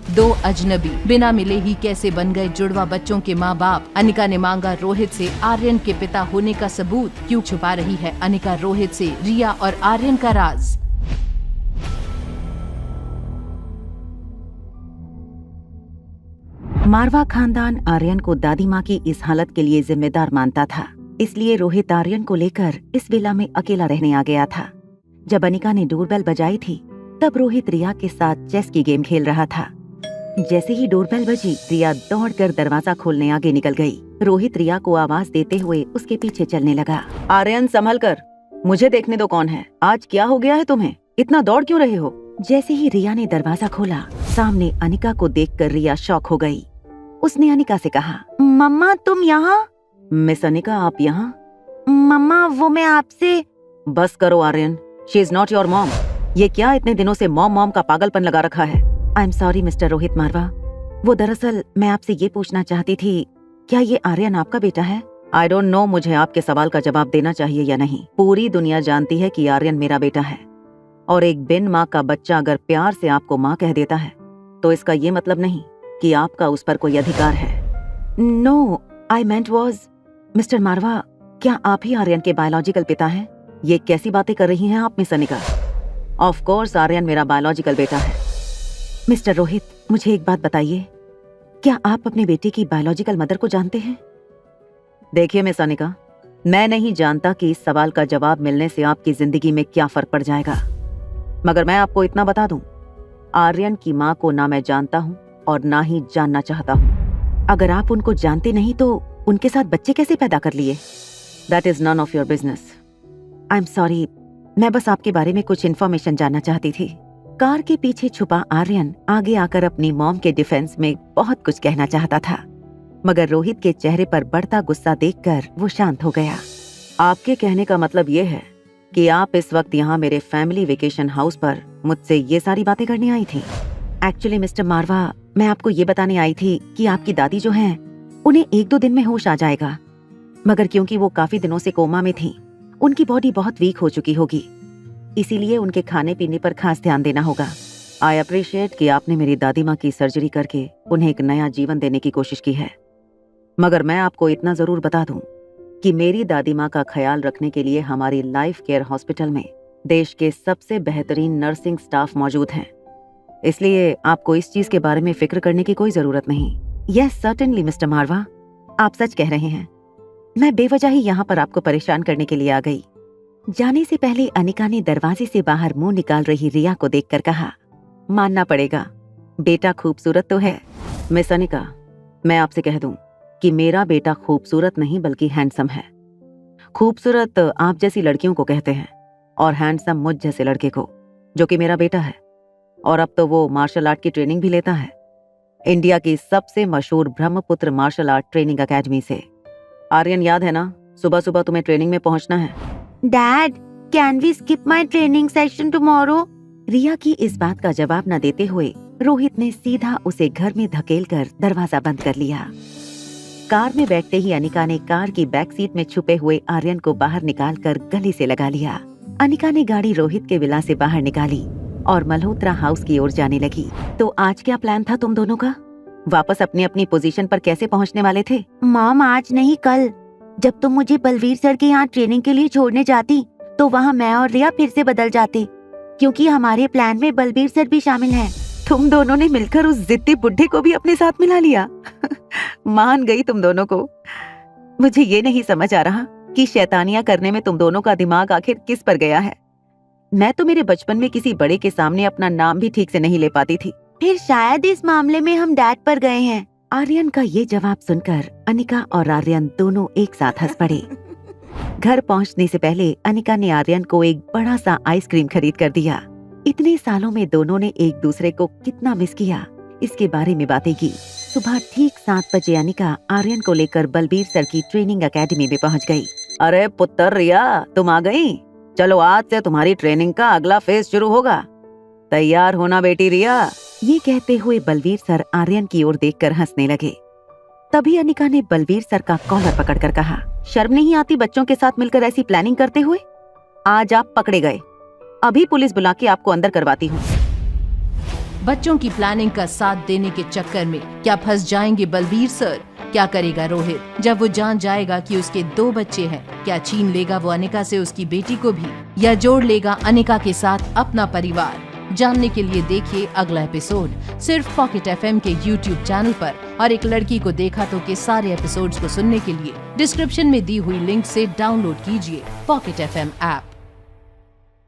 दो अजनबी बिना मिले ही कैसे बन गए जुड़वा बच्चों के माँ बाप। अनिका ने मांगा रोहित से आर्यन के पिता होने का सबूत। क्यों छुपा रही है अनिका रोहित से रिया और आर्यन का राज। मारवा खानदान आर्यन को दादी माँ की इस हालत के लिए जिम्मेदार मानता था, इसलिए रोहित आर्यन को लेकर इस विला में अकेला रहने आ गया था। जब अनिका ने डोरबेल बजाई थी तब रोहित रिया के साथ चेस की गेम खेल रहा था। जैसे ही डोरबेल बजी, रिया दौड़कर दरवाजा खोलने आगे निकल गई। रोहित रिया को आवाज देते हुए उसके पीछे चलने लगा। आर्यन संभल कर, मुझे देखने दो कौन है। आज क्या हो गया है तुम्हें, इतना दौड़ क्यों रहे हो? जैसे ही रिया ने दरवाजा खोला, सामने अनिका को देखकर रिया शॉक हो गई। उसने अनिका से कहा, मम्मा तुम यहाँ? मिस अनिका आप यहाँ? मम्मा वो मैं आपसे। बस करो Aryan, she is not your mom. ये क्या इतने दिनों से मॉम मॉम का पागलपन लगा रखा है? I am sorry mister Rohit Marwah, वो दरअसल मैं आपसे ये पूछना चाहती थी, क्या ये आर्यन आपका बेटा है? आई डोंट नो, मुझे आपके सवाल का जवाब देना चाहिए या नहीं। पूरी दुनिया जानती है कि आर्यन मेरा बेटा है, और एक बिन माँ का बच्चा अगर प्यार से आपको माँ कह देता है तो इसका ये मतलब नहीं कि आपका उस पर कोई अधिकार है। No, I meant was, mister Marwah, क्या आप ही आर्यन के बायोलॉजिकल पिता हैं? ये कैसी बातें कर रही हैं आप miss Anika? Of course Aryan मेरा बायोलॉजिकल बेटा है। मिस्टर रोहित, मुझे एक बात बताइए, क्या आप अपने बेटे की बायोलॉजिकल मदर को जानते हैं? देखिए मिस अनिका, मैं नहीं जानता कि इस सवाल का जवाब मिलने से आपकी जिंदगी में क्या फर्क पड़ जाएगा, मगर मैं आपको इतना बता दूं, आर्यन की माँ को ना मैं जानता हूँ और ना ही जानना चाहता हूँ। अगर आप उनको जानते नहीं तो उनके साथ बच्चे कैसे पैदा कर लिए? That is none of your business. I am sorry, मैं बस आपके बारे में कुछ इन्फॉर्मेशन जानना चाहती थी। कार के पीछे छुपा आर्यन आगे आकर अपनी मॉम के डिफेंस में बहुत कुछ कहना चाहता था, मगर रोहित के चेहरे पर बढ़ता गुस्सा देखकर वो शांत हो गया। आपके कहने का मतलब ये है कि आप इस वक्त यहाँ मेरे फैमिली वेकेशन हाउस पर मुझसे ये सारी बातें करने आई थी? एक्चुअली मिस्टर मारवा, मैं आपको ये बताने आई थी कि आपकी दादी जो हैं, उन्हें 1-2 दिन में होश आ जाएगा, मगर क्योंकि वो काफी दिनों से कोमा में थी, उनकी बॉडी बहुत वीक हो चुकी होगी, इसीलिए उनके खाने पीने पर खास ध्यान देना होगा। आई अप्रिशिएट कि आपने मेरी दादी माँ की सर्जरी करके उन्हें एक नया जीवन देने की कोशिश की है, मगर मैं आपको इतना जरूर बता दूं कि मेरी दादी माँ का ख्याल रखने के लिए हमारी लाइफ केयर हॉस्पिटल में देश के सबसे बेहतरीन नर्सिंग स्टाफ मौजूद हैं, इसलिए आपको इस चीज के बारे में फिक्र करने की कोई जरूरत नहीं। यस सर्टेनली मिस्टर मारवा, आप सच कह रहे हैं। मैं बेवजह ही यहाँ पर आपको परेशान करने के लिए आ गई। जाने से पहले अनिका ने दरवाजे से बाहर मुंह निकाल रही रिया को देखकर कहा, मानना पड़ेगा, बेटा खूबसूरत तो है। मिस अनिका, मैं आपसे कह दूं कि मेरा बेटा खूबसूरत नहीं बल्कि हैंडसम है। खूबसूरत आप जैसी लड़कियों को कहते हैं और हैंडसम मुझ जैसे लड़के को, जो कि मेरा बेटा है, और अब तो वो मार्शल आर्ट की ट्रेनिंग भी लेता है, इंडिया की सबसे मशहूर Brahmaputra martial art training academy से। आर्यन याद है ना, सुबह सुबह तुम्हें ट्रेनिंग में पहुंचना है। Dad, can we skip my training session tomorrow? Riya की इस बात का जवाब न देते हुए रोहित ने सीधा उसे घर में धकेलकर दरवाजा बंद कर लिया। कार में बैठते ही अनिका ने कार की बैक सीट में छुपे हुए आर्यन को बाहर निकालकर गले से लगा लिया। अनिका ने गाड़ी रोहित के विला से बाहर निकाली और मल्होत्रा हाउस की ओर जाने लगी। तो आज क्या प्लान था तुम दोनों का? वापस अपनी अपनी पोजीशन पर कैसे पहुंचने वाले थे? मॉम, आज नहीं कल, जब तुम मुझे बलवीर सर के यहाँ ट्रेनिंग के लिए छोड़ने जाती तो वहाँ मैं और रिया फिर से बदल जाते, क्योंकि हमारे प्लान में बलवीर सर भी शामिल हैं। तुम दोनों ने मिलकर उस जिद्दी बुड्ढे को भी अपने साथ मिला लिया। मान गई तुम दोनों को। मुझे ये नहीं समझ आ रहा कि शैतानियां करने में तुम दोनों का दिमाग आखिर किस पर गया है। मैं तो मेरे बचपन में किसी बड़े के सामने अपना नाम भी ठीक से नहीं ले पाती थी, फिर शायद इस मामले में हम डैड पर गए हैं। आर्यन का ये जवाब सुनकर अनिका और आर्यन दोनों एक साथ हंस पड़े। घर पहुंचने से पहले अनिका ने आर्यन को एक बड़ा सा आइसक्रीम खरीद कर दिया। इतने सालों में दोनों ने एक दूसरे को कितना मिस किया, इसके बारे में बातें की। सुबह ठीक 7 बजे अनिका आर्यन को लेकर बलबीर सर की ट्रेनिंग एकेडमी में पहुंच गई। अरे पुत्र रिया, तुम आ गई? चलो आज से तुम्हारी ट्रेनिंग का अगला फेज शुरू होगा, तैयार होना बेटी रिया। ये कहते हुए बलवीर सर आर्यन की ओर देखकर हंसने लगे। तभी अनिका ने बलवीर सर का कॉलर पकड़कर कहा, शर्म नहीं आती बच्चों के साथ मिलकर ऐसी प्लानिंग करते हुए? आज आप पकड़े गए, अभी पुलिस बुला के आपको अंदर करवाती हूँ। बच्चों की प्लानिंग का साथ देने के चक्कर में क्या फंस जाएंगे बलबीर सर? क्या करेगा रोहित जब वो जान जाएगा कि उसके 2 बच्चे हैं? क्या छीन लेगा वो अनिका से उसकी बेटी को भी, या जोड़ लेगा अनिका के साथ अपना परिवार? जानने के लिए देखिए अगला एपिसोड सिर्फ पॉकेट FM के YouTube चैनल पर। और एक लड़की को देखा तो के सारे एपिसोड्स को सुनने के लिए डिस्क्रिप्शन में दी हुई लिंक से डाउनलोड कीजिए पॉकेट FM ऐप।